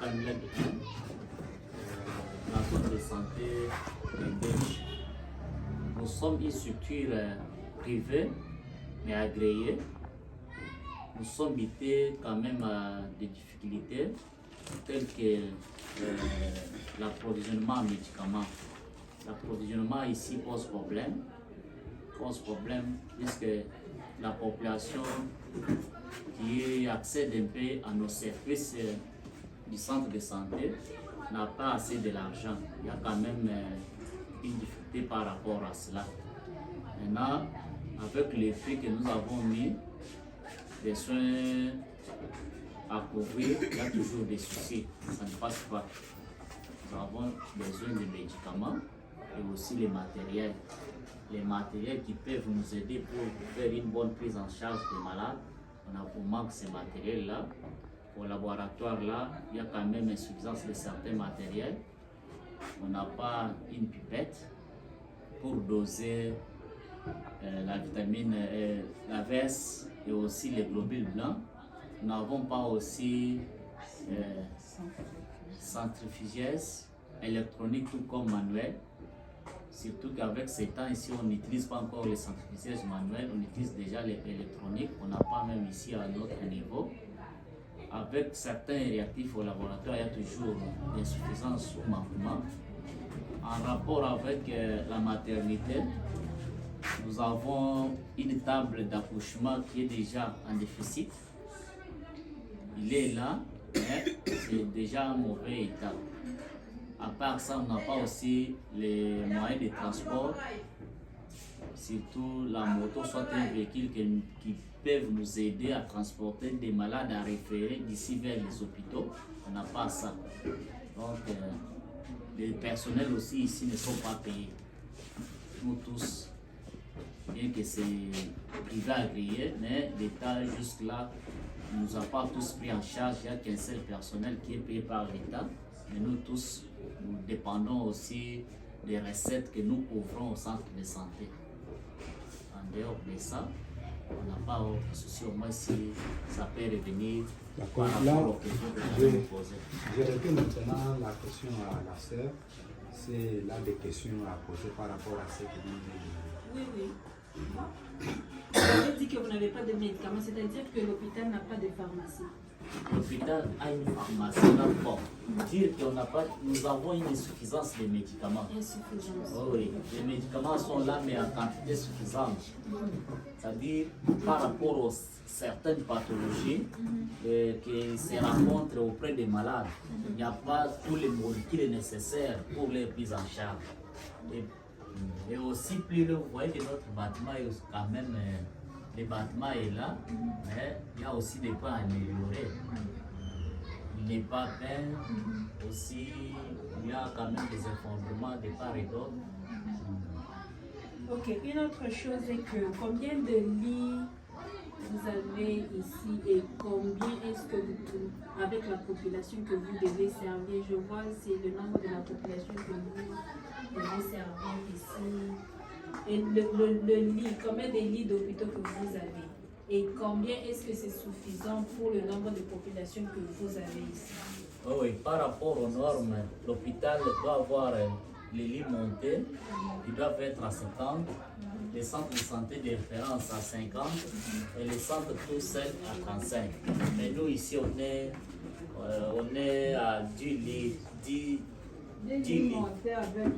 Camilla Guérin, la zone de santé de Belge. Nous sommes une structure privée mais agréée. Nous sommes butés quand même à des difficultés telles que l'approvisionnement en médicaments. L'approvisionnement ici pose problème puisque la population qui accède un peu à nos services du centre de santé n'a pas assez de l'argent. Il y a quand même une difficulté par rapport à cela. Maintenant, avec les prix que nous avons mis, des soins à couvrir, il y a toujours des soucis, ça ne passe pas. Nous avons besoin de médicaments et aussi les matériels. Les matériels qui peuvent nous aider pour faire une bonne prise en charge des malades. On a pour manque ces matériels-là. Au laboratoire, là, il y a quand même insuffisance de certains matériels. On n'a pas une pipette pour doser la vitamine, la VS et aussi les globules blancs. Nous n'avons pas aussi centrifugeuse électronique tout comme manuel. Surtout qu'avec ces temps ici, on n'utilise pas encore les centrifugeuses manuelles, on utilise déjà les électroniques. On n'a pas même ici à notre niveau. Avec certains réactifs au laboratoire, il y a toujours insuffisance ou manquement. En rapport avec la maternité, nous avons une table d'accouchement qui est déjà en déficit. Il est là, mais c'est déjà en mauvais état. À part ça, on n'a pas aussi les moyens de transport, surtout la moto, soit un véhicule qui peuvent nous aider à transporter des malades à référer d'ici vers les hôpitaux. On n'a pas ça. Donc, les personnels aussi ici ne sont pas payés. Nous tous, bien que c'est privé agréé, mais l'État jusque-là ne nous a pas tous pris en charge. Il n'y a qu'un seul personnel qui est payé par l'État. Mais nous tous, nous dépendons aussi des recettes que nous couvrons au centre de santé. En dehors de ça, on n'a pas autre souci, au moins si ça peut revenir par rapport aux questions que nous avons posées. Je réponds maintenant la question à la sœur. C'est là des questions à poser par rapport à ce que nous avons. Oui, oui. Vous avez dit que vous n'avez pas de médicaments, c'est-à-dire que l'hôpital n'a pas de pharmacie. L'hôpital a une pharmacie là fort. Dire qu'on n'a pas, nous avons une insuffisance de médicaments. Insuffisance. Oh oui, les médicaments sont là mais en quantité suffisante. C'est-à-dire par rapport aux certaines pathologies qui se rencontrent auprès des malades, il n'y a pas tous les molécules nécessaires pour les prises en charge. Et aussi, plus vous voyez que notre bâtiment est quand même, le bâtiment est là, mais il y a aussi des points à améliorer. Il n'est pas peint, aussi il y a quand même des effondrements de part et d'autre. Ok, une autre chose est que combien de lits vous avez ici et combien est-ce que vous, avec la population que vous devez servir, je vois c'est le nombre de la population que vous devez servir ici. Et le lit, combien de lits d'hôpitaux que vous avez? Et combien est-ce que c'est suffisant pour le nombre de populations que vous avez ici? Oh oui, par rapport aux normes, l'hôpital doit avoir les lits montés, ils doivent être à 50, les centres de santé de référence à 50 et les centres tout seuls à 35. Mais nous ici, on est à 10 lits, 10 lits montés avec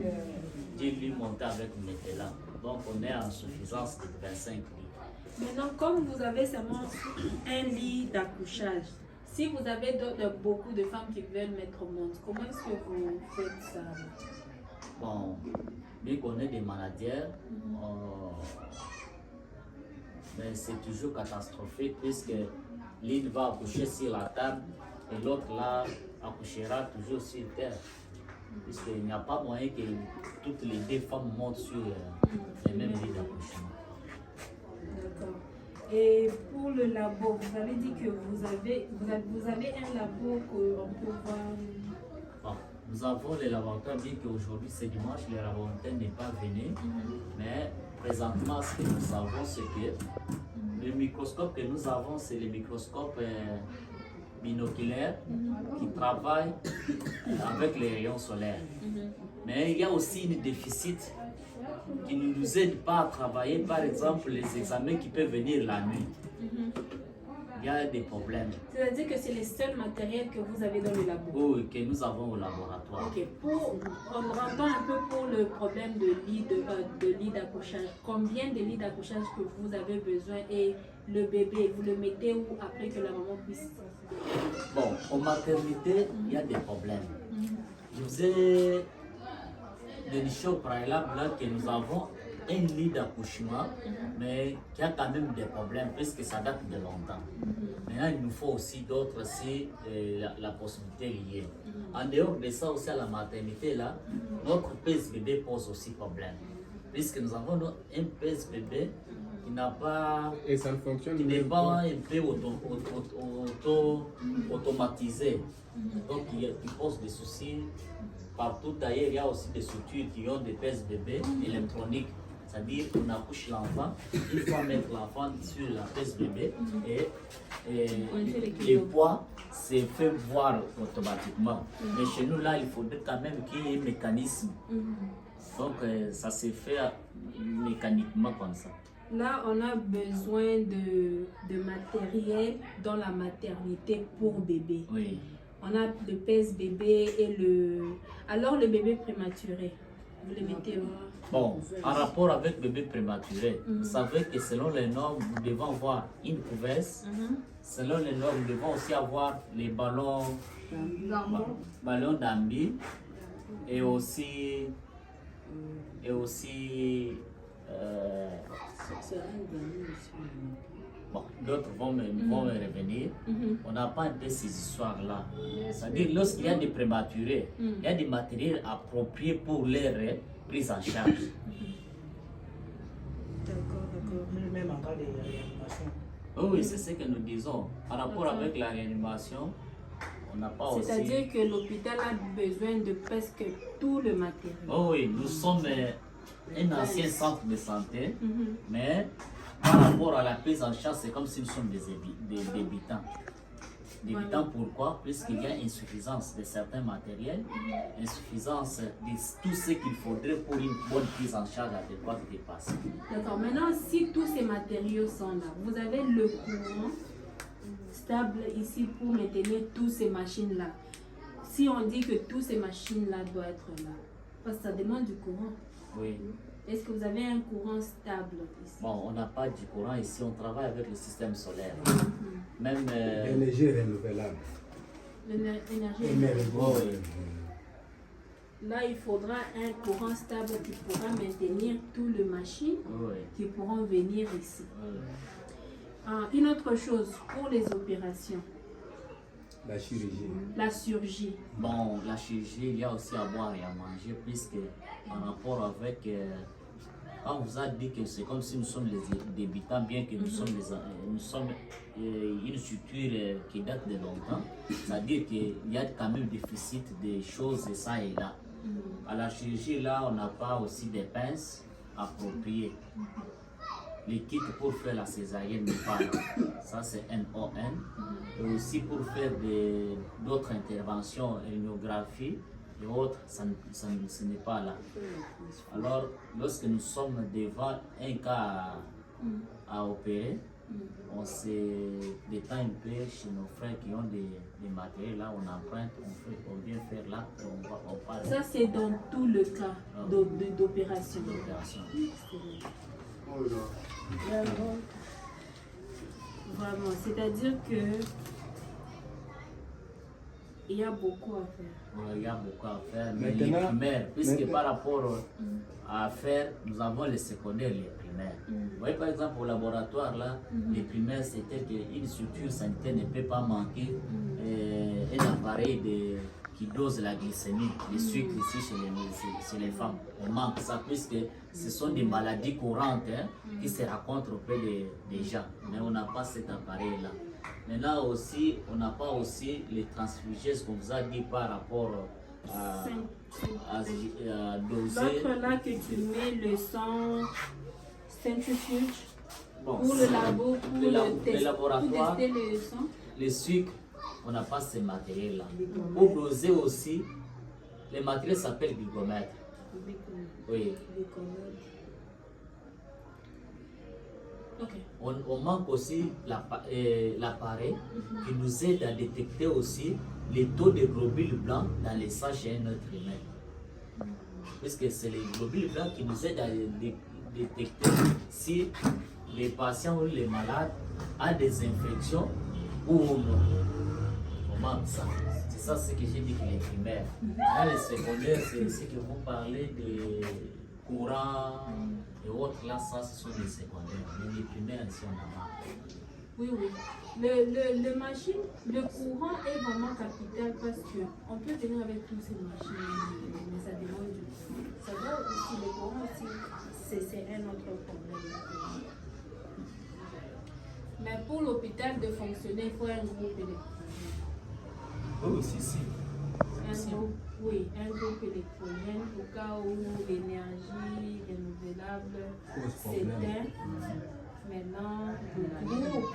Métela. Donc on est en suffisance de 25 lits. Maintenant, comme vous avez seulement un lit d'accouchage, si vous avez beaucoup de femmes qui veulent mettre au monde, comment est-ce que vous faites ça? Bon, bien qu'on ait des maladies, mais c'est toujours catastrophique puisque l'une va accoucher sur la table et l'autre là accouchera toujours sur terre. Puisqu'il n'y a pas moyen que toutes les deux femmes montent sur les mêmes lits d'accouchement. D'accord. Et pour le labo, vous avez dit que vous avez un labo qu'on peut voir. Bon, nous avons les laboratoires, bien qu'aujourd'hui c'est dimanche, le laboratoire n'est pas venu. Mais présentement, ce que nous savons, c'est que le microscope que nous avons, c'est le microscope binoculaires qui travaillent avec les rayons solaires. Mais il y a aussi un déficit qui ne nous aide pas à travailler, par exemple les examens qui peuvent venir la nuit. Il y a des problèmes. C'est-à-dire que c'est les seuls matériels que vous avez dans le labo. Oui, que nous avons au laboratoire. Ok, on rentre un peu pour le problème de lit d'accouchage. Combien de lits d'accouchage que vous avez besoin et le bébé, vous le mettez où après que la maman puisse? Bon, en maternité, il y a des problèmes. Je vous ai déniché au préalable là que nous avons un lit d'accouchement, mais qui a quand même des problèmes puisque ça date de longtemps. Maintenant, il nous faut aussi d'autres si la possibilité liée. En dehors de ça aussi à la maternité là, notre pèse-bébé pose aussi problème. Puisque nous avons un pèse-bébé qui n'a pas... Et ça ne fonctionne qui n'est même pas un peu automatisé. Donc qui pose des soucis. Partout d'ailleurs, il y a aussi des structures qui ont des pèse-bébé électroniques. C'est-à-dire qu'on accouche l'enfant, il faut mettre l'enfant sur la pèse-bébé et le poids se fait voir automatiquement. Mais chez nous là, il faudrait quand même qu'il y ait un mécanisme. Donc ça se fait mécaniquement comme ça. Là, on a besoin de matériel dans la maternité pour bébé. Oui. On a le pèse-bébé et le... Alors, le bébé prématuré, vous le mettez où? Bon, en rapport avec le bébé prématuré, vous savez que selon les normes, nous devons avoir une couverture. Selon les normes, nous devons aussi avoir les ballons d'ambi et aussi bon, d'autres vont me revenir. On n'a pas un peu ces histoires-là. C'est-à-dire, lorsqu'il y a des prématurés, il y a des matériels appropriés pour leur prise en charge. D'accord. Même en cas de réanimation. Oui, c'est ce que nous disons. Par rapport avec la réanimation, on n'a pas aussi... C'est-à-dire que l'hôpital a besoin de presque tout le matériel. Oh oui, nous sommes un ancien centre de santé, mais par rapport à la prise en charge, c'est comme si nous sommes des débutants. Débutants pourquoi? Puisqu'il y a insuffisance de certains matériels, insuffisance de tout ce qu'il faudrait pour une bonne prise en charge adéquate des patients. D'accord. Maintenant, si tous ces matériaux sont là, vous avez le courant stable ici pour maintenir toutes ces machines-là. Si on dit que toutes ces machines-là doivent être là, parce que ça demande du courant. Oui. Est-ce que vous avez un courant stable ici? Bon, on n'a pas du courant ici, on travaille avec le système solaire. Même... Énergie renouvelable. L'énergie. Oh, oui. Là, il faudra un courant stable qui pourra maintenir toutes les machines Oui. qui pourront venir ici. Oui. Une autre chose pour les opérations, La chirurgie. la chirurgie. Bon, la chirurgie, il y a aussi à boire et à manger, puisque en rapport avec... quand on vous a dit que c'est comme si nous sommes les débutants, bien que nous sommes une structure qui date de longtemps, c'est-à-dire qu'il y a quand même déficit de choses et ça et là. À la chirurgie, là, on n'a pas aussi des pinces appropriées. Les kits pour faire la césarienne n'est pas là. Ça, c'est NON. Et aussi pour faire d'autres interventions, rhinographie et autres, ce n'est pas là. Alors, lorsque nous sommes devant un cas à opérer, on se détend un peu chez nos frères qui ont des matériels. Là, on emprunte, on vient faire là, et on parle. Ça, c'est dans tout le cas d'opération. Vraiment, c'est-à-dire que il y a beaucoup à faire. Il y a beaucoup à faire, mais Maintenant- les primaires, puisque par rapport à faire, nous avons les secondaires et les primaires. Vous voyez par exemple au laboratoire là, les primaires c'était qu'une structure sanitaire ne peut pas manquer un appareil qui dose la glycémie, le sucre ici chez les femmes. On manque ça puisque ce sont des maladies courantes qui se rencontrent auprès des gens, mais on n'a pas cet appareil là. Maintenant aussi, on n'a pas aussi les transfugeuses qu'on vous a dit par rapport à doser. L'autre là que tu mets le sang centrifuge Bon, pour le labo, pour le laboratoire, pour tester le sang. les sucres, on n'a pas ce matériel-là. Pour doser aussi, le matériel s'appelle glycomètre. Oui. Ok. On manque aussi l'appareil qui nous aide à détecter aussi les taux de globules blancs dans les sang chez un être humain. Puisque c'est les globules blancs qui nous aident à détecter si les patients ou les malades ont des infections ou non. On manque ça. C'est ça ce que j'ai dit que les primaires. Dans les secondaires, c'est ce que vous parlez de courant et autres. Là, ça, ce sont les secondaires. Mais les primaires, ici, on a marre. Oui, oui. Le courant est vraiment capital parce qu'on peut venir avec toutes ces machines, mais ça demande du courant. Ça doit aussi, le courant aussi, c'est un autre problème. Mais pour l'hôpital de fonctionner, il faut un groupe électrogène. Oui, si. Oui, un groupe électrogène au cas où l'énergie renouvelable s'éteint. Maintenant, le groupe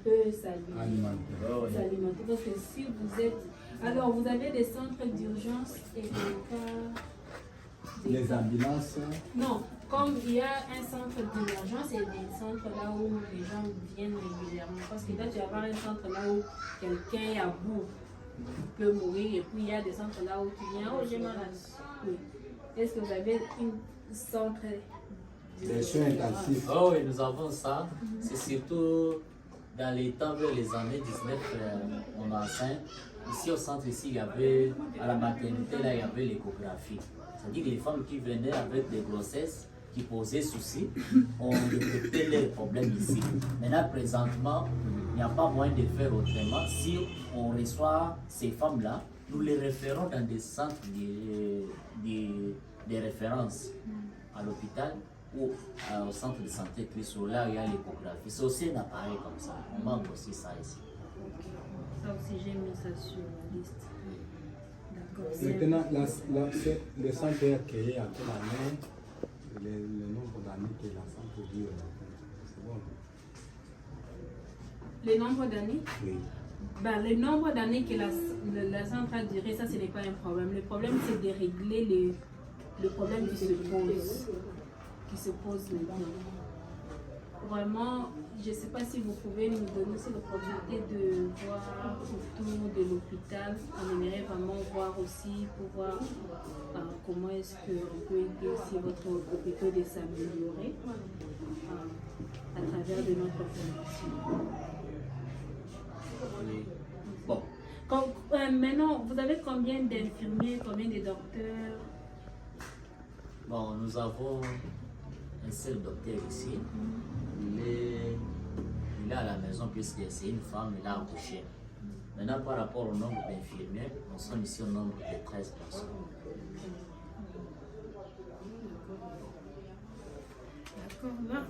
peut s'alimenter. Parce que si vous êtes... Alors, vous avez des centres d'urgence et des cas... Les ambulances. Non, comme il y a un centre d'urgence et des centres là où les gens viennent régulièrement. Parce que là, tu vas avoir un centre là où quelqu'un est à bout, peut mourir. Et puis, il y a des centres là où tu viens, oh, j'ai mal à... Oui. Est-ce que vous avez un centre Des soins intensifs. Oh oui, nous avons ça. C'est surtout dans les temps vers les années 19, on est enceinte. Ici au centre, ici, il y avait, à la maternité, là, il y avait l'échographie. C'est-à-dire que les femmes qui venaient avec des grossesses, qui posaient soucis, on détectait les problèmes ici. Maintenant, présentement, il n'y a pas moyen de faire autrement. Si on reçoit ces femmes-là, nous les référons dans des centres de référence à l'hôpital ou au centre de santé Christo, là où il y a l'échographie. C'est aussi un appareil comme ça. On manque aussi ça ici. Ça aussi, j'ai mis ça sur la liste. D'accord. Maintenant, le centre est accueilli à quelle année, le nombre d'années que la centre dure. C'est bon. Le nombre d'années? Oui. Ben, le nombre d'années que la centre a duré, ça, ce n'est pas un problème. Le problème, c'est de régler le problème qui se pose maintenant. Vraiment, je ne sais pas si vous pouvez nous donner aussi l'opportunité de voir autour de l'hôpital. On aimerait vraiment voir aussi pour voir comment est-ce qu'on peut aider aussi votre hôpital de s'améliorer à travers de notre formation. Bon. Maintenant, vous avez combien d'infirmiers, combien de docteurs? Bon, nous avons un seul docteur ici. Il est à la maison puisque c'est une femme, il a accouché. Maintenant, par rapport au nombre d'infirmiers, nous sommes ici au nombre de 13 personnes. D'accord, là.